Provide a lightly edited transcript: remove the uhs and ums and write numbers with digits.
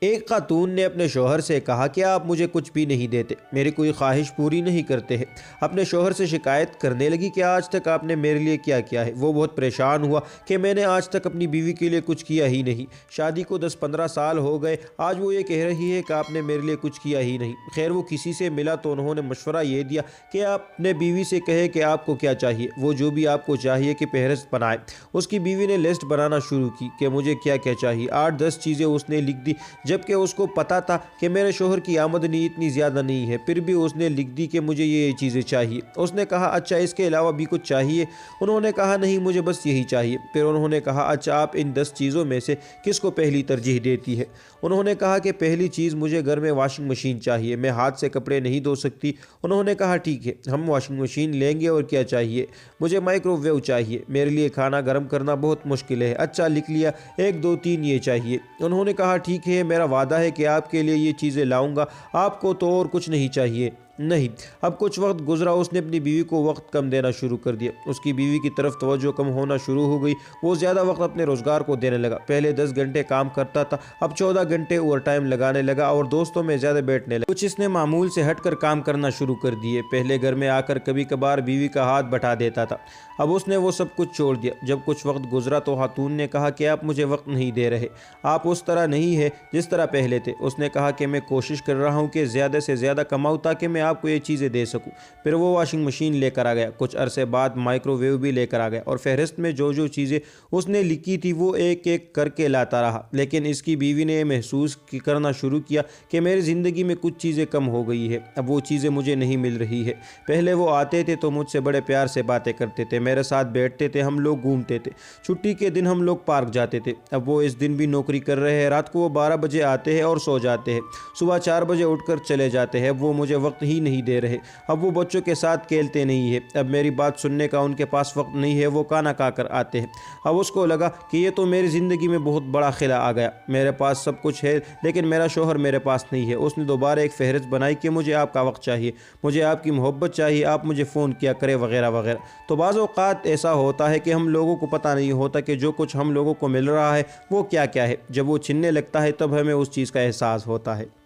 एक खातून ने अपने शौहर से कहा कि आप मुझे कुछ भी नहीं देते, मेरी कोई ख्वाहिश पूरी नहीं करते हैं। अपने शौहर से शिकायत करने लगी कि आज तक आपने मेरे लिए क्या किया है। वो बहुत परेशान हुआ कि मैंने आज तक अपनी बीवी के लिए कुछ किया ही नहीं। शादी को 10-15 साल हो गए, आज वो ये कह रही है कि आपने मेरे लिए कुछ किया ही नहीं। खैर वो किसी से मिला तो उन्होंने मशवरा ये दिया कि आप अपने बीवी से कहे कि आपको क्या चाहिए, वो जो भी आपको चाहिए कि फहरिस्त बनाए। उसकी बीवी ने लिस्ट बनाना शुरू की कि मुझे क्या क्या चाहिए। 8-10 चीज़ें उसने लिख दी, जबकि उसको पता था कि मेरे शोहर की आमदनी इतनी ज़्यादा नहीं है, फिर भी उसने लिख दी कि मुझे ये चीज़ें चाहिए। उसने कहा अच्छा इसके अलावा भी कुछ चाहिए? उन्होंने कहा नहीं मुझे बस यही चाहिए। फिर उन्होंने कहा अच्छा आप इन 10 चीज़ों में से किसको पहली तरजीह देती है? उन्होंने कहा कि पहली चीज़ मुझे घर में वॉशिंग मशीन चाहिए, मैं हाथ से कपड़े नहीं धो सकती। उन्होंने कहा ठीक है हम वॉशिंग मशीन लेंगे। और क्या चाहिए? मुझे माइक्रोवेव चाहिए, मेरे लिए खाना गर्म करना बहुत मुश्किल है। अच्छा लिख लिया, 1 2 3 ये चाहिए। उन्होंने कहा ठीक है मेरा वादा है कि आपके लिए ये चीज़ें लाऊंगा, आपको तो और कुछ नहीं चाहिए। नहीं। अब कुछ वक्त गुजरा, उसने अपनी बीवी को वक्त कम देना शुरू कर दिया। उसकी बीवी की तरफ तवज्जो कम होना शुरू हो गई। वो ज़्यादा वक्त अपने रोज़गार को देने लगा। पहले 10 घंटे काम करता था, अब 14 घंटे ओवर टाइम लगाने लगा और दोस्तों में ज़्यादा बैठने लगा। कुछ इसने मामूल से हटकर काम करना शुरू कर दिए। पहले घर में आकर कभी कभार बीवी का हाथ बटा देता था, अब उसने वो सब कुछ छोड़ दिया। जब कुछ वक्त गुजरा तो खातून ने कहा कि आप मुझे वक्त नहीं दे रहे, आप उस तरह नहीं है जिस तरह पहले थे। उसने कहा कि मैं कोशिश कर रहा हूँ कि ज़्यादा से ज़्यादा कमाऊँ ताकि मैं आपको ये चीज़ें दे सकूं। फिर वो वॉशिंग मशीन लेकर आ गया, कुछ अरसे बाद माइक्रोवेव भी लेकर आ गया और फहरिस्त में जो जो चीज़ें उसने लिखी थी वो एक एक करके लाता रहा। लेकिन इसकी बीवी ने महसूस करना शुरू किया कि मेरी ज़िंदगी में कुछ चीज़ें कम हो गई है, अब वो चीज़ें मुझे नहीं मिल रही है। पहले वो आते थे तो मुझसे बड़े प्यार से बातें करते थे, मेरे साथ बैठते थे, हम लोग घूमते थे, छुट्टी के दिन हम लोग पार्क जाते थे। अब वो इस दिन भी नौकरी कर रहे हैं, रात को वो 12 बजे आते हैं और सो जाते हैं, सुबह 4 बजे उठकर चले जाते हैं। वो मुझे वक्त ही नहीं दे रहे। अब वो बच्चों के साथ खेलते नहीं है, अब मेरी बात सुनने का उनके पास वक्त नहीं है, वो खाना खाकर आते हैं। अब उसको लगा कि ये तो मेरी ज़िंदगी में बहुत बड़ा खिला आ गया, मेरे पास सब कुछ है लेकिन मेरा शोहर मेरे पास नहीं है। उसने दोबारा एक फहरिस्त बनाई कि मुझे आपका वक्त चाहिए, मुझे आपकी मोहब्बत चाहिए, आप मुझे फ़ोन किया करें वगैरह वगैरह। तो बाज़ औक़ात ऐसा होता है कि हम लोगों को पता नहीं होता कि जो कुछ हम लोगों को मिल रहा है वो क्या क्या है। जब वो छिनने लगता है तब हमें उस चीज़ का एहसास होता है।